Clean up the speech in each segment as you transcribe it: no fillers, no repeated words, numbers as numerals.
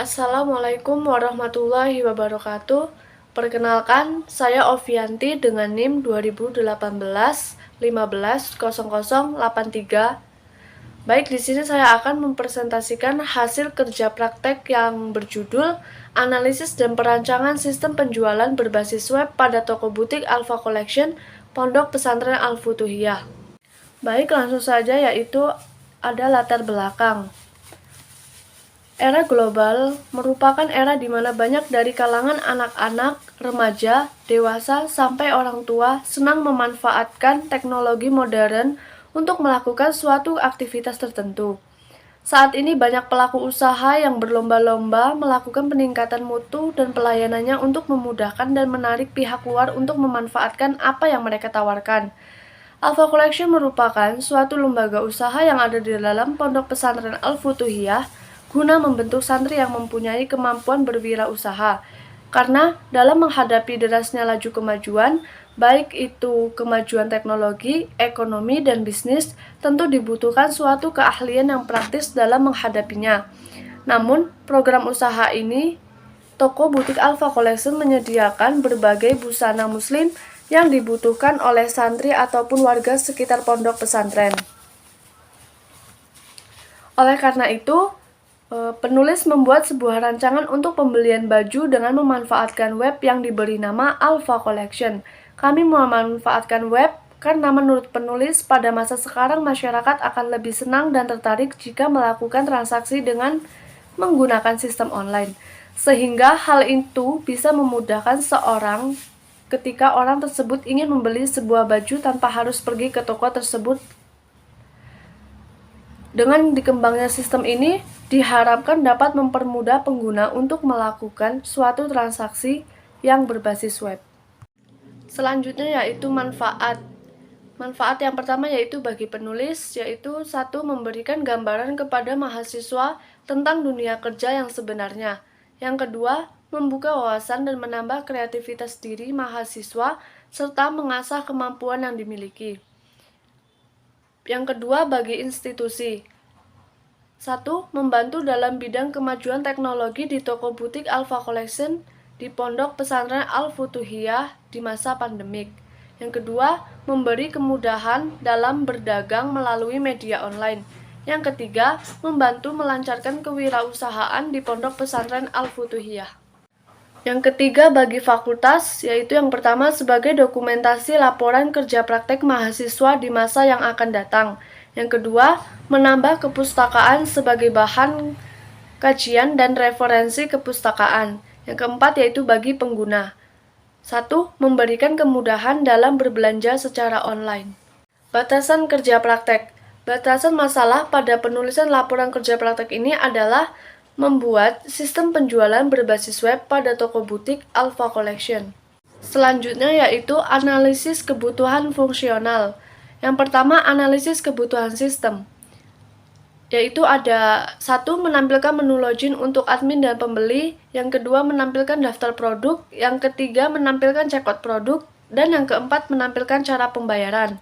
Assalamualaikum warahmatullahi wabarakatuh. Perkenalkan, saya Ovianti dengan NIM 2018-15-0083. Baik, di sini saya akan mempresentasikan hasil kerja praktek yang berjudul Analisis dan Perancangan Sistem Penjualan Berbasis Web pada Toko Butik Alpha Collection, Pondok Pesantren Al-Futuhiyah. Baik, langsung saja, yaitu ada latar belakang. Era global merupakan era di mana banyak dari kalangan anak-anak, remaja, dewasa, sampai orang tua senang memanfaatkan teknologi modern untuk melakukan suatu aktivitas tertentu. Saat ini banyak pelaku usaha yang berlomba-lomba melakukan peningkatan mutu dan pelayanannya untuk memudahkan dan menarik pihak luar untuk memanfaatkan apa yang mereka tawarkan. Alpha Collection merupakan suatu lembaga usaha yang ada di dalam Pondok Pesantren Al-Futuhiyah guna membentuk santri yang mempunyai kemampuan berwirausaha. Karena dalam menghadapi derasnya laju kemajuan, baik itu kemajuan teknologi, ekonomi, dan bisnis, tentu dibutuhkan suatu keahlian yang praktis dalam menghadapinya. Namun, program usaha ini, Toko Butik Alpha Collection menyediakan berbagai busana muslim yang dibutuhkan oleh santri ataupun warga sekitar pondok pesantren. Oleh karena itu, penulis membuat sebuah rancangan untuk pembelian baju dengan memanfaatkan web yang diberi nama Alpha Collection. Kami memanfaatkan web karena menurut penulis pada masa sekarang masyarakat akan lebih senang dan tertarik jika melakukan transaksi dengan menggunakan sistem online. Sehingga hal itu bisa memudahkan seorang ketika orang tersebut ingin membeli sebuah baju tanpa harus pergi ke toko tersebut. Dengan dikembangnya sistem ini, diharapkan dapat mempermudah pengguna untuk melakukan suatu transaksi yang berbasis web. Selanjutnya yaitu manfaat. Manfaat yang pertama yaitu bagi penulis, yaitu satu, memberikan gambaran kepada mahasiswa tentang dunia kerja yang sebenarnya. Yang kedua, membuka wawasan dan menambah kreativitas diri mahasiswa serta mengasah kemampuan yang dimiliki. Yang kedua, bagi institusi. 1. Membantu dalam bidang kemajuan teknologi di toko butik Alpha Collection di Pondok Pesantren Al-Futuhiyah di masa pandemik. Yang kedua, memberi kemudahan dalam berdagang melalui media online. Yang ketiga, membantu melancarkan kewirausahaan di Pondok Pesantren Al-Futuhiyah. Yang ketiga, bagi fakultas, yaitu yang pertama sebagai dokumentasi laporan kerja praktek mahasiswa di masa yang akan datang. Yang kedua, menambah kepustakaan sebagai bahan kajian dan referensi kepustakaan. Yang keempat, yaitu bagi pengguna. 1. Memberikan kemudahan dalam berbelanja secara online. Batasan kerja praktek. Batasan masalah pada penulisan laporan kerja praktek ini adalah membuat sistem penjualan berbasis web pada toko butik Alpha Collection. Selanjutnya yaitu analisis kebutuhan fungsional. Yang pertama, analisis kebutuhan sistem. Yaitu ada 1. Menampilkan menu login untuk admin dan pembeli. Yang kedua, menampilkan daftar produk. Yang ketiga, menampilkan checkout produk. Dan yang keempat, menampilkan cara pembayaran.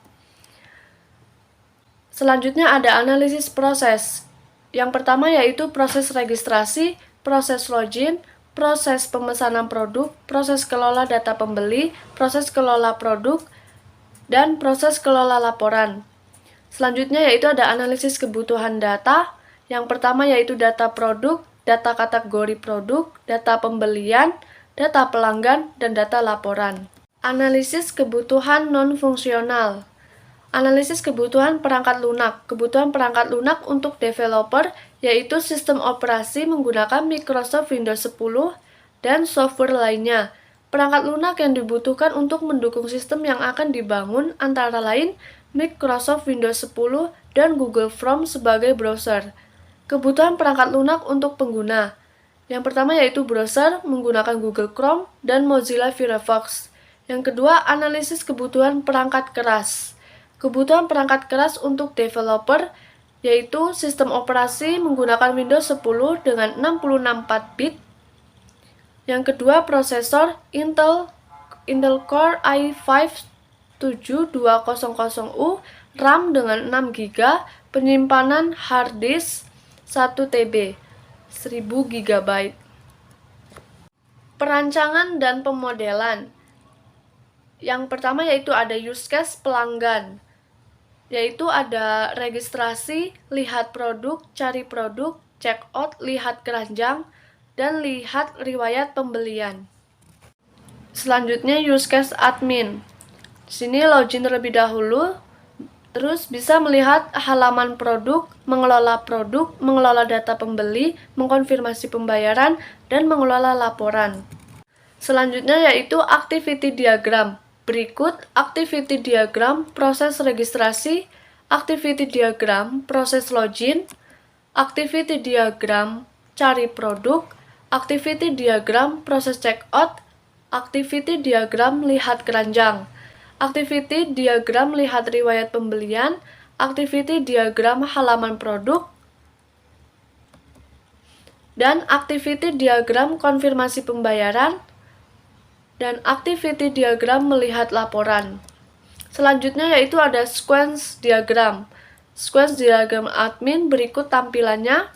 Selanjutnya ada analisis proses. Yang pertama yaitu proses registrasi, proses login, proses pemesanan produk, proses kelola data pembeli, proses kelola produk, dan proses kelola laporan. Selanjutnya yaitu ada analisis kebutuhan data. Yang pertama yaitu data produk, data kategori produk, data pembelian, data pelanggan, dan data laporan. Analisis kebutuhan non-fungsional. Analisis kebutuhan perangkat lunak. Kebutuhan perangkat lunak untuk developer yaitu sistem operasi menggunakan Microsoft Windows 10 dan software lainnya. Perangkat lunak yang dibutuhkan untuk mendukung sistem yang akan dibangun antara lain Microsoft Windows 10 dan Google Chrome sebagai browser. Kebutuhan perangkat lunak untuk pengguna. Yang pertama yaitu browser menggunakan Google Chrome dan Mozilla Firefox. Yang kedua, analisis kebutuhan perangkat keras. Kebutuhan perangkat keras untuk developer yaitu sistem operasi menggunakan Windows 10 dengan 64 bit. Yang kedua, prosesor Intel Core i5 7200U, RAM dengan 6 GB, penyimpanan hard disk 1 TB. 1000 GB. Perancangan dan pemodelan. Yang pertama yaitu ada use case pelanggan, yaitu ada registrasi, lihat produk, cari produk, check out, lihat keranjang, dan lihat riwayat pembelian. Selanjutnya use case admin. Di sini login terlebih dahulu, terus bisa melihat halaman produk, mengelola data pembeli, mengkonfirmasi pembayaran, dan mengelola laporan. Selanjutnya yaitu activity diagram. Berikut activity diagram proses registrasi, activity diagram proses login, activity diagram cari produk, activity diagram proses check out, activity diagram lihat keranjang, activity diagram lihat riwayat pembelian, activity diagram halaman produk, dan activity diagram konfirmasi pembayaran, dan activity diagram melihat laporan. Selanjutnya yaitu ada sequence diagram. Sequence diagram admin berikut tampilannya.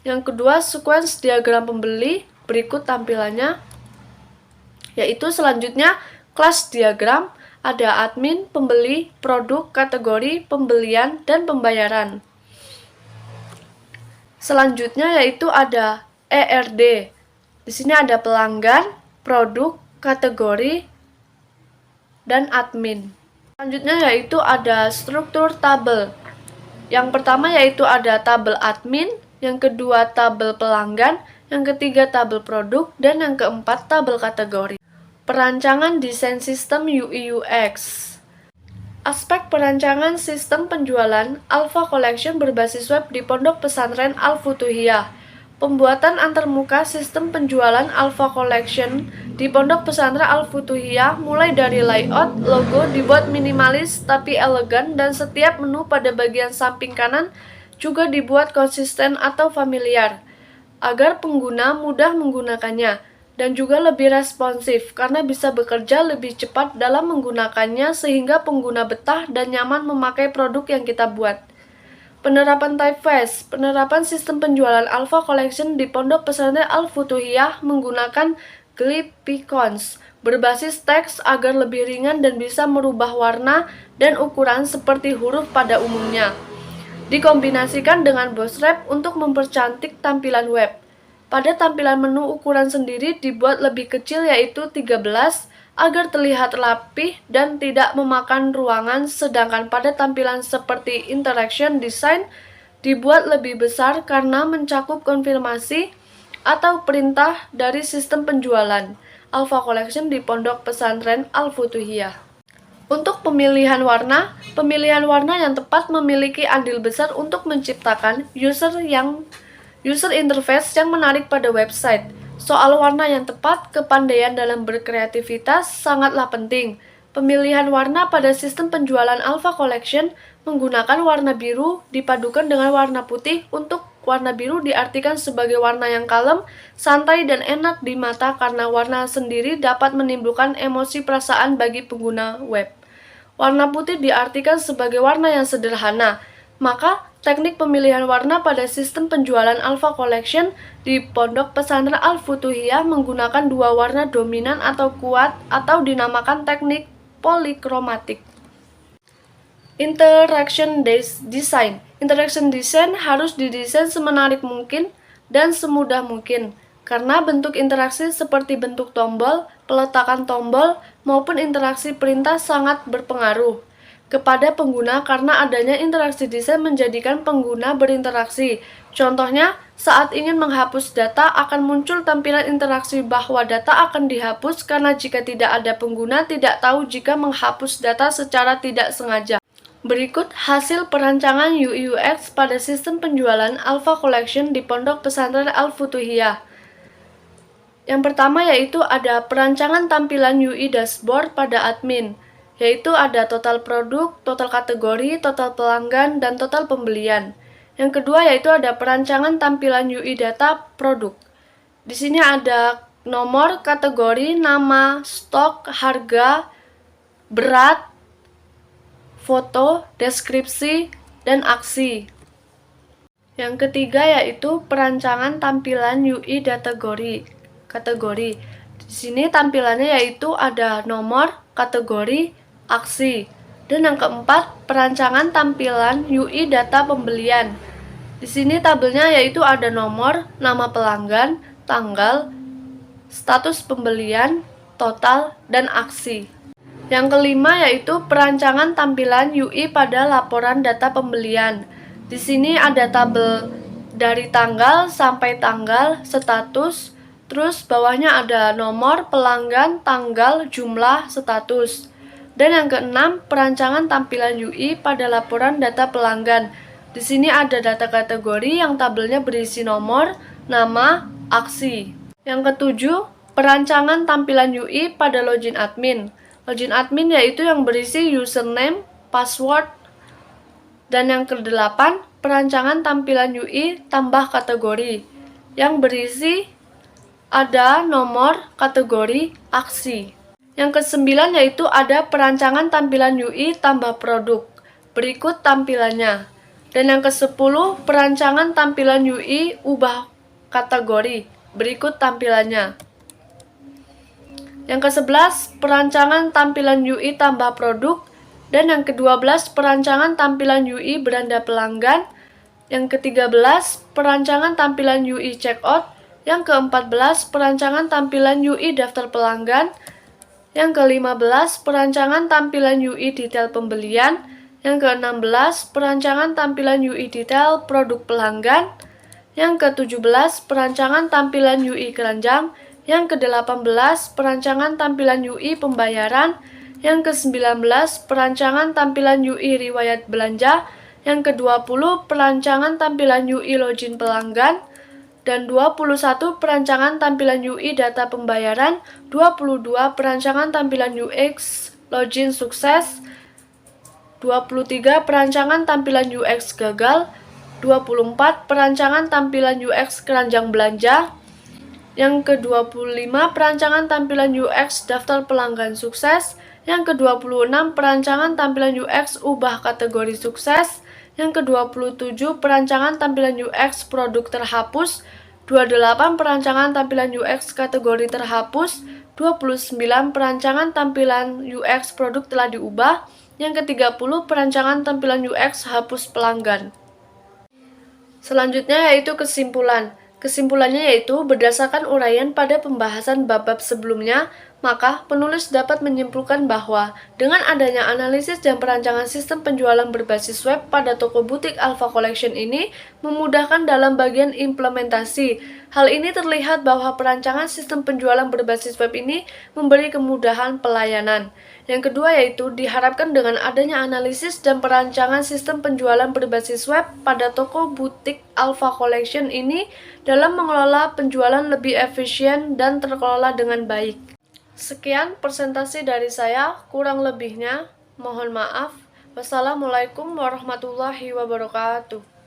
Yang kedua sequence diagram pembeli berikut tampilannya. Yaitu selanjutnya class diagram, ada admin, pembeli, produk, kategori, pembelian, dan pembayaran. Selanjutnya yaitu ada ERD. Di sini ada pelanggan, produk, kategori, dan admin. Selanjutnya yaitu ada struktur tabel. Yang pertama yaitu ada tabel admin, yang kedua tabel pelanggan, yang ketiga tabel produk, dan yang keempat tabel kategori. Perancangan desain sistem UI UX. Aspek perancangan sistem penjualan Alpha Collection berbasis web di Pondok Pesantren Al-Futuhiyah. Pembuatan antarmuka sistem penjualan Alpha Collection di Pondok Pesantren Al-Futuhiyah mulai dari layout, logo dibuat minimalis tapi elegan, dan setiap menu pada bagian samping kanan juga dibuat konsisten atau familiar agar pengguna mudah menggunakannya dan juga lebih responsif karena bisa bekerja lebih cepat dalam menggunakannya sehingga pengguna betah dan nyaman memakai produk yang kita buat. Penerapan typeface. Penerapan sistem penjualan Alpha Collection di Pondok Pesantren Al-Futuhiyah menggunakan Glyphicons berbasis teks agar lebih ringan dan bisa merubah warna dan ukuran seperti huruf pada umumnya. Dikombinasikan dengan Bootstrap untuk mempercantik tampilan web. Pada tampilan menu ukuran sendiri dibuat lebih kecil yaitu 13 agar terlihat rapih dan tidak memakan ruangan, sedangkan pada tampilan seperti interaction design dibuat lebih besar karena mencakup konfirmasi atau perintah dari sistem penjualan Alpha Collection di Pondok Pesantren Al-Futuhiyah. Untuk pemilihan warna yang tepat memiliki andil besar untuk menciptakan user interface yang menarik pada website. Soal warna yang tepat, kepandaian dalam berkreativitas sangatlah penting. Pemilihan warna pada sistem penjualan Alpha Collection menggunakan warna biru dipadukan dengan warna putih. Untuk warna biru diartikan sebagai warna yang kalem, santai, dan enak di mata karena warna sendiri dapat menimbulkan emosi perasaan bagi pengguna web. Warna putih diartikan sebagai warna yang sederhana. Maka, teknik pemilihan warna pada sistem penjualan Alpha Collection di Pondok Pesantren Al-Futuhiyah menggunakan dua warna dominan atau kuat atau dinamakan teknik polikromatik. Interaction design. Interaction design harus didesain semenarik mungkin dan semudah mungkin karena bentuk interaksi seperti bentuk tombol, peletakan tombol, maupun interaksi perintah sangat berpengaruh kepada pengguna karena adanya interaksi desain menjadikan pengguna berinteraksi. Contohnya, saat ingin menghapus data akan muncul tampilan interaksi bahwa data akan dihapus karena jika tidak ada pengguna tidak tahu jika menghapus data secara tidak sengaja. Berikut hasil perancangan UI UX pada sistem penjualan Alpha Collection di Pondok Pesantren Al-Futuhiyah. Yang pertama yaitu ada perancangan tampilan UI dashboard pada admin, yaitu ada total produk, total kategori, total pelanggan, dan total pembelian. Yang kedua yaitu ada perancangan tampilan UI data produk. Di sini ada nomor, kategori, nama, stok, harga, berat, foto, deskripsi, dan aksi. Yang ketiga yaitu perancangan tampilan UI kategori. Di sini tampilannya yaitu ada nomor, kategori, aksi. Dan yang keempat, perancangan tampilan UI data pembelian. Di sini tabelnya yaitu ada nomor, nama pelanggan, tanggal, status pembelian, total, dan aksi. Yang kelima yaitu perancangan tampilan UI pada laporan data pembelian. Di sini ada tabel dari tanggal sampai tanggal, status, terus bawahnya ada nomor, pelanggan, tanggal, jumlah, status. Dan yang keenam, perancangan tampilan UI pada laporan data pelanggan. Di sini ada data kategori yang tabelnya berisi nomor, nama, aksi. Yang ketujuh, perancangan tampilan UI pada login admin. Login admin yaitu yang berisi username, password. Dan yang kedelapan, perancangan tampilan UI tambah kategori yang berisi ada nomor, kategori, aksi. Yang kesembilan yaitu ada perancangan tampilan UI tambah produk. Berikut tampilannya. Dan yang kesepuluh, perancangan tampilan UI ubah kategori. Berikut tampilannya. Yang ke-11, perancangan tampilan UI tambah produk. Dan yang ke-12, perancangan tampilan UI beranda pelanggan. Yang ke-13, perancangan tampilan UI checkout. Yang ke-14, perancangan tampilan UI daftar pelanggan. Yang ke-15, perancangan tampilan UI detail pembelian. Yang ke-16, perancangan tampilan UI detail produk pelanggan. Yang ke-17, perancangan tampilan UI keranjang. Yang ke-18, perancangan tampilan UI pembayaran. Yang ke-19, perancangan tampilan UI riwayat belanja. Yang ke-20, perancangan tampilan UI login pelanggan. Dan 21, perancangan tampilan UI data pembayaran. 22, perancangan tampilan UX login sukses. 23, perancangan tampilan UX gagal. 24, perancangan tampilan UX keranjang belanja. Yang ke-25, perancangan tampilan UX daftar pelanggan sukses. Yang ke-26, perancangan tampilan UX ubah kategori sukses. Yang ke-27, perancangan tampilan UX produk terhapus. 28, perancangan tampilan UX kategori terhapus. 29, perancangan tampilan UX produk telah diubah. Yang ke-30, perancangan tampilan UX hapus pelanggan. Selanjutnya yaitu kesimpulan. Kesimpulannya yaitu berdasarkan uraian pada pembahasan bab-bab sebelumnya, maka penulis dapat menyimpulkan bahwa dengan adanya analisis dan perancangan sistem penjualan berbasis web pada toko butik Alpha Collection ini memudahkan dalam bagian implementasi. Hal ini terlihat bahwa perancangan sistem penjualan berbasis web ini memberi kemudahan pelayanan. Yang kedua yaitu diharapkan dengan adanya analisis dan perancangan sistem penjualan berbasis web pada toko butik Alpha Collection ini dalam mengelola penjualan lebih efisien dan terkelola dengan baik. Sekian presentasi dari saya, kurang lebihnya mohon maaf. Wassalamualaikum warahmatullahi wabarakatuh.